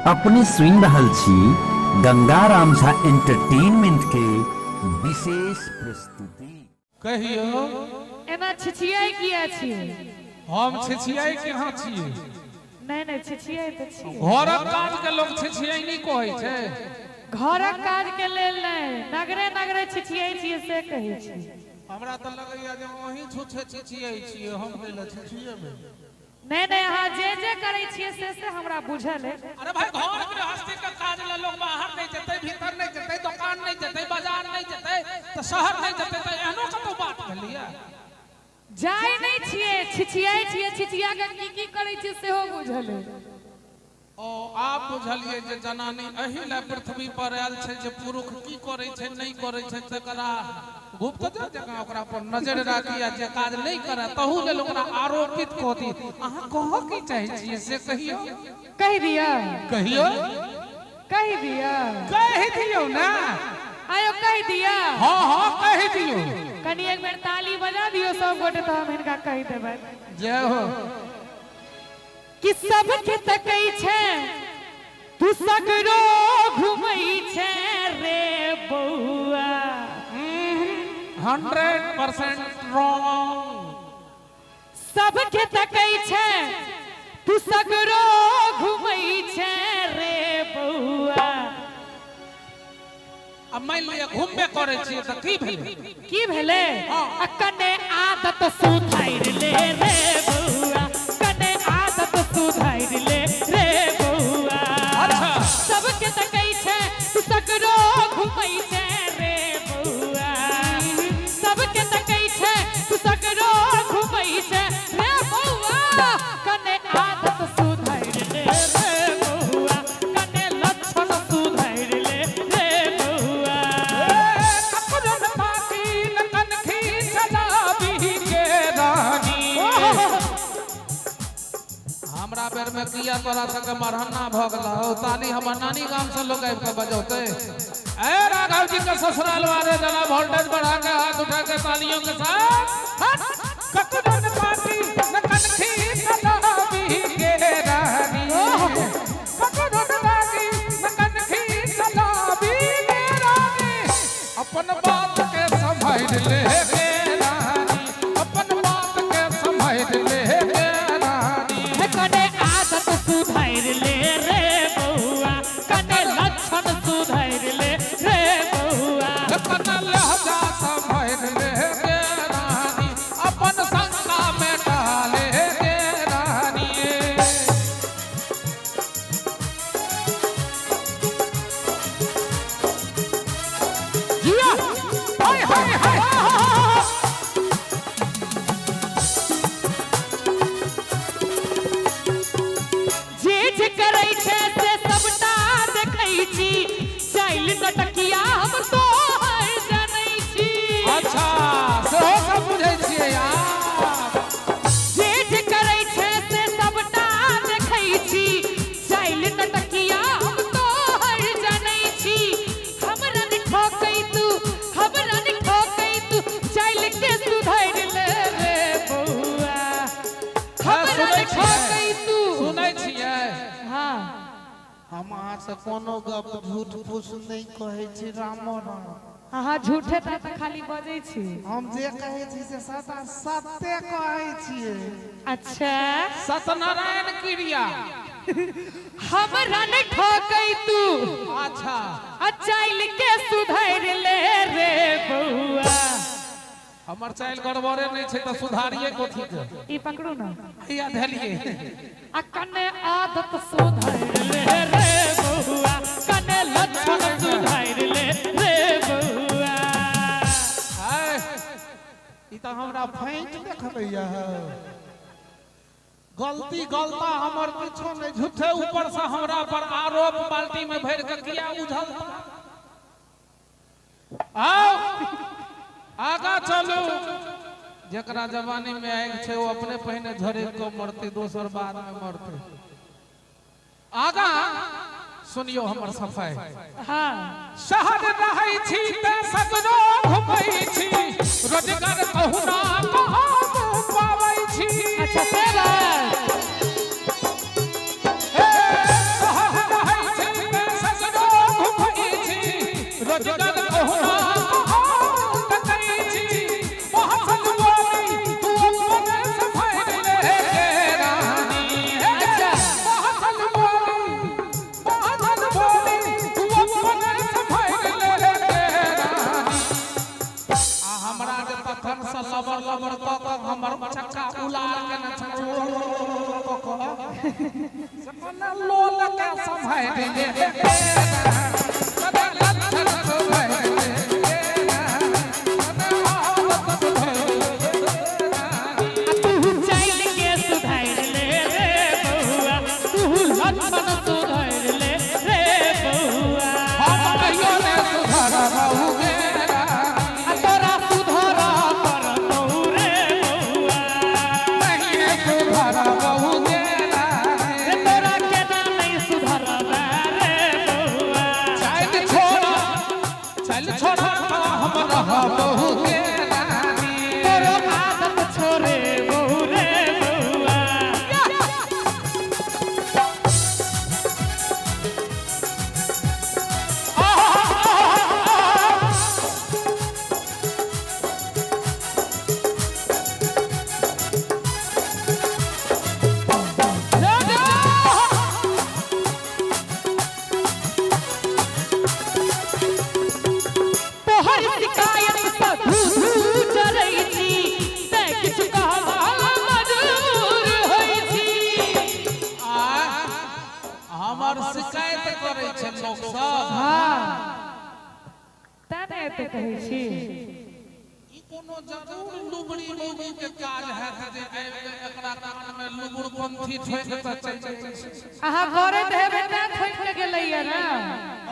अपने सुन रहल छी गंगाराम झा एंटरटेनमेंट के विशेष प्रस्तुति। कहियो एना छिछियाई किया छियै? हम छिछियाई केना छियै? नहीं छिछियाई त छियै। घरक काज के लोग छिछियाई नहीं कहै छै। घरक काज के लेल नहीं, नगरे नगरे छिछियाई छियै से कहै छी। हमरा त लगैया जे वही छुछे छिछियाई छियै, हम कहले छिछियेबै। नहीं अहाँ जे करै छियै से हमरा बुझल है। अरे भाई घर गृहस्थी के काज ले लोग बाहर नहीं जेतै, भीतर नहीं जेतै, दुकान नहीं जेतै, बाजार नहीं जेतै, त शहर नहीं जेतै, त एहनो कतो बात भेलिया। जाय नहीं छियै, छिछियाई छियै, छिछिया के की करै छियै सेहो बुझल है। ओ आप बुझलिए जे जनानी एही ले पृथ्वी पर आयल छै जे पुरुष की करै छै नहीं करै छै तकरा गुप्त जगह ओकरा पर नजर राखी आ जे काज नहीं करे तहू ले ओकरा आरोपित क दी। अहाँ कह की चाहै छियै से कहियो। कह दिया कहियो कह दियो ना। आयो कह दिया। हां कह दियो। कनी एक बेर ताली बजा दियो सब गोटे तो हम इनका कह देबै। जय हो। कि सब के तकै छै तू सगरो घुमै छै रे बौआ। 100% रॉन्ग। सब के तकै छै तू सगरो घुमै छै रे बौआ। अब मान लिया घूमबे करे छियै त की भेलै? कने आदत सुधार ले रे बौआ, कने आदत सुधार ले रे बौआ। अच्छा सबके तकै छै तू सगरो घुमै छै रे बौआ। सबके तकै छै तू सगरो घुमै छै रे बौआ। कने आदत सुधार ले रे बौआ, कने लक्षण सुधार ले रे बौआ। कपड़न पाती लगन खी चलाबी के रानी। हमरा बेर में किया तोरा संगे मरहन्ना भ गेला हो। ताली हमर नानी गांव से लोग आबि के बजौते। ए राघव जी के ससुराल वाले जरा वोल्टेज बढ़ा के हाथ उठा के तालियों के साथ कपड़न पाती लगन खी चलाबी के रानी। कपड़न पाती लगन खी चलाबी के रानी। अपन बात के संभाल ले के रानी, अपन बात के संभाल ले के रानी। कने आदत सुधार ले रे बौआ, कने लक्षण सुधार ले रे बौआ। कने लहजा संभाल ले के रानी, अपन शंका में डाले के रानी। जिया हाय हाय हाय। जे करै छै से सबटा देखै छी, चाइल नटकिया हम तो जानै छी। अच्छा सेहो सब बुझै छियै यार। जे करै छै से सबटा देखै छी, चाइल नटकिया हम तो जानै छी। हमरा नि ठोकै तू, हमरा नि ठोकै तू, चाइल के सुधार ले रे बौआ। हमरा नि ठोकै तू। सुनै छियै हाँ हम अहाँ से कोनो गप झूठ फूस नहीं कहे छी। रामो राम अहाँ झूठे ता त खाली बजै छी। हम जे कहे छी से सदा सत्य कहे छियै। अच्छा सत्यनारायण क्रिया। हमरा नि ठोकै तू, अच्छा चाइल के सुधार ले रे बौआ। हमर चाइल गड़बड़े नहीं छै त सुधारिए कोथी के। ई पकड़ू ना। या धलिए कने आदत सुधार ले रे बौआ, कने लक्षण सुधार ले रे बौआ। हाय ई त हमरा फाइट देखबैया। गलती गलता हमर किछो नहीं, झूठे ऊपर से हमरा पर आरोप बाल्टी में भर के किया उझल। आओ आगा चलो। जकरा जवानी में आग छे वो अपने पहने झरे को मरते, दोसर बाद में मरते। आगा सुनियो हमर सफाई। हाँ शहर रहै छी त सगरो घुमै छी, रोजगार कहू ना कहाँ पाबै छी। अच्छा से बात। शहर रहै सपना लोल का संभाल ले सदा लक्षण सुधार ले तू चल के सुधार ले रे बउआ तू लक्षण सुधार ले रे बउआ हम कहियो ने सुधारा बहु गेरा तोरा सुधारा कर तू रे बउआ नहीं सुधारा बहु गेरा रे तोरा केना नहीं सुधारबा रे बउआ चल छोड़ा हम रहा बहु गेरा तोरो आदत छोड़े बहू रे बउआ तोहर शिकायत पर धू चरई छी ते किछु कहबा मजबूर होई छी हमर शिकायत करे छै लोक सब हां तने एते कहै छी ई कोनो जरूर लुगड़ी मौगी के काज है जे एकरा कान में लुगुड़ पंथी ठोक के चल अहाँ करैत हेबै तैं ठोक के गेलैया ना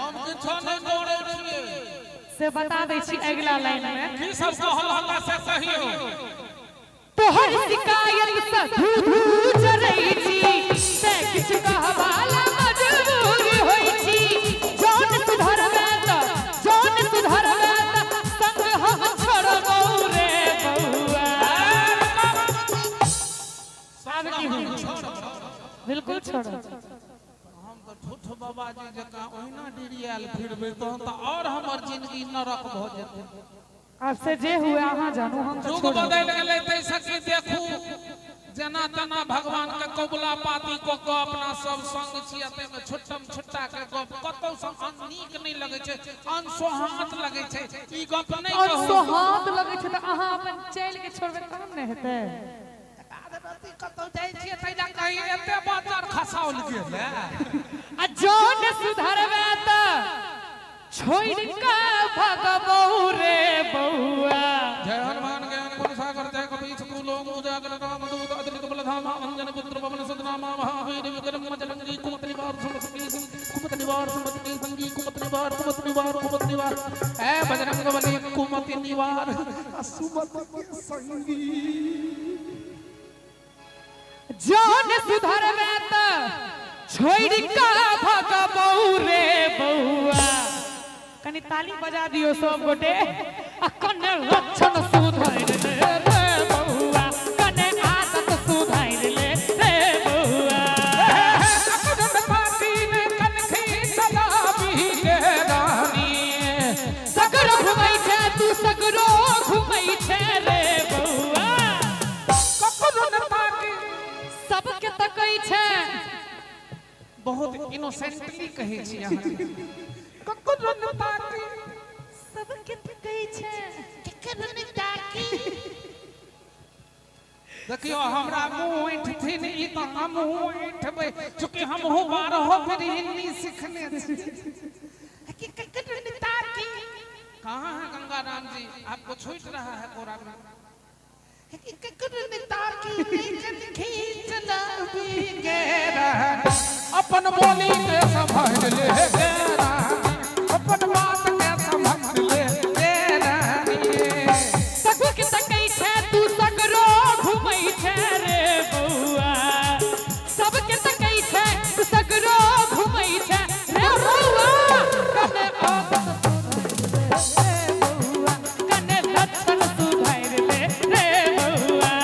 हम किछो नै करै छियै से बता दै छी अगला लाइन में की सब कहला से कहियो तोहर शिकायत पर धू चरई छी ते किछु कहबा मजबूर होई छी जौन सुधरबे त संग हम छोड़बौ रे बउआ आब की होई बिल्कुल छोड़ो हम तो ठूठ बाबा जी जका ओहिना डिरियाल फिरबे तहन त और हमर जिंदगी नरक भ जेतै अब से जे हुए अहाँ जानू हम तो जुग छोड़ो बदल गेलै तै सकी देखू जना तना भगवान के कबुला पाती को अपना सब संग छियै तै में छोटम छोटा के गप कतौ सब नीक नहीं लगे छै अनसोहात लगे छै ई गप नहीं और कहू सो हाथ लगे छै त अहाँ अपन चैल के छोड़बे तब ने हेतै आदमी कतौ जाइ छियै तैला कहीं एते बाजार खसाउल गेल आ जौन सुधरबे त छोड़ के भगबौ रे बउआ जय हनुमान ज्ञान गुण सागर जय कपीश कुलों उजागर राम दूत अतुलित बलधामा अंजन पुत्र पवन सदनामा महावीर विक्रम मजरंगी कुमत निवार संगी कुमत निवार ऐ बजरंग बली कुमत निवार सुमत संगी जौन सुधरबे त छोड़ के भगबौ रे बउआ कनी ताली बजा दियो सब गोटे आ कने लक्षण सुधार ले रे बउआ कने आदत सुधार ले रे बउआ पाती ने कनखी सलामी के रानी सगरो घुमै छै तू सगरो घुमै छै रे बउआ ककरो न ताकी सबके तकै छै बहुत इनोसेंटली कहै छी अहाँ ककरो न ताकी सबके तकै छै केकरो ने ताकी देखियो हमरा मुंह ऐठथिन ई त हम मुंह ऐठबै चूंकि हम हो 12 फिर हिंदी सीखने छी केकरो ने ताकी कहां है गंगाराम जी आपको छूट रहा है कोरा में केकरो ने ताकी लेकिन खींचना भी गेरा अपन बोली के संभाल ले गेरा अपन बात के संभाल ले गेरा सगो के तकै छै तू सगरो घुमै छै रे बउआ सबके तकै छै तू सगरो घुमै छै रे बउआ कने आदत सुधार ले बउआ कने लक्षण सुधार ले रे बउआ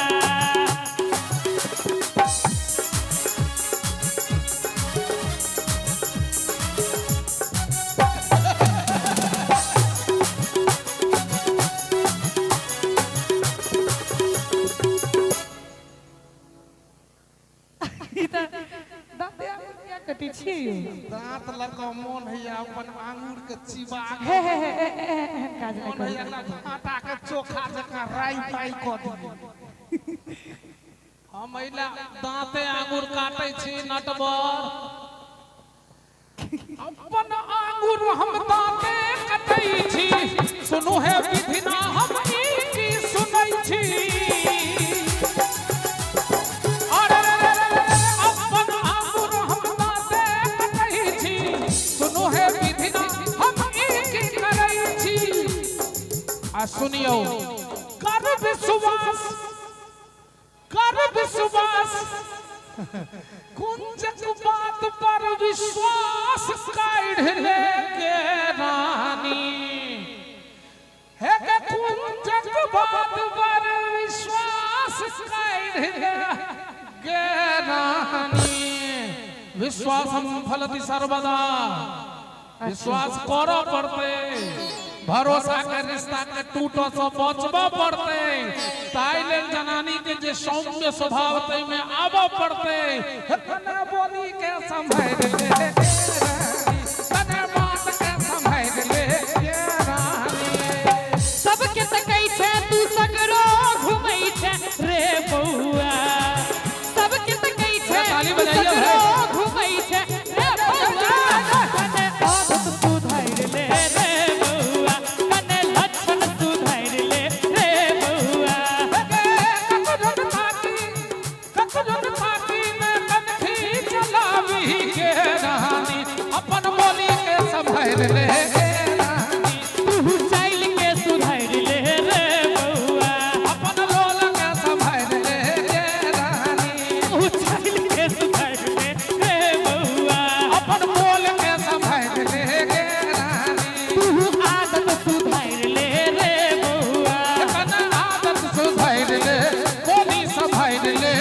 कटी छी दांत लगा मन है अपन आंगूर के चिबा हे काज मन नहीं है आटा के चोखा जका राई पाई क दी हम महिला दांते आंगूर काटे छी नटबर अपन आंगूर हम दांते कटै छी सुनु है विधि ना हम ई की सुनै छी अरे अपन आंगूर हम दांते कटै छी सुनु है विधि ना हम ई की करै छी आ सुनियो कर विश्वास कुंजक बात पर विश्वास काढ़ ले के रानी है के कुंजक बात पर विश्वास काढ़ ले के रानी विश्वास हम फलति सर्वदा विश्वास करो पड़ते भरोसा के रिश्ता के टूटो से बचबो पड़ते ताइले जनानी के जे सौम्य स्वभाव तै में आबो पड़ते कने बोली के संभाल ले कने बात के संभाल ले रानी सबके तकै छै तू सगरो घुमै छै रे बौआ सबके तकै छै ताली तू बजाइए सगरो भाई घुमै छै रे बौआ कने आदत सुधार ले रे बौआ कने लक्षण सुधार ले रे बौआ ककरन पार्टी में कनखी चलावी के रानी अपन बोली के संभाल ले रानी तू चाइल के सुधार ले रे बौआ अपन लोल के संभाल ले रानी तू चाइल के सुधार ले रे बौआ अपन बोल के संभाल ले रानी तू आदत सुधार ले रे बौआ कने आदत सुधार ले बोली संभाल ले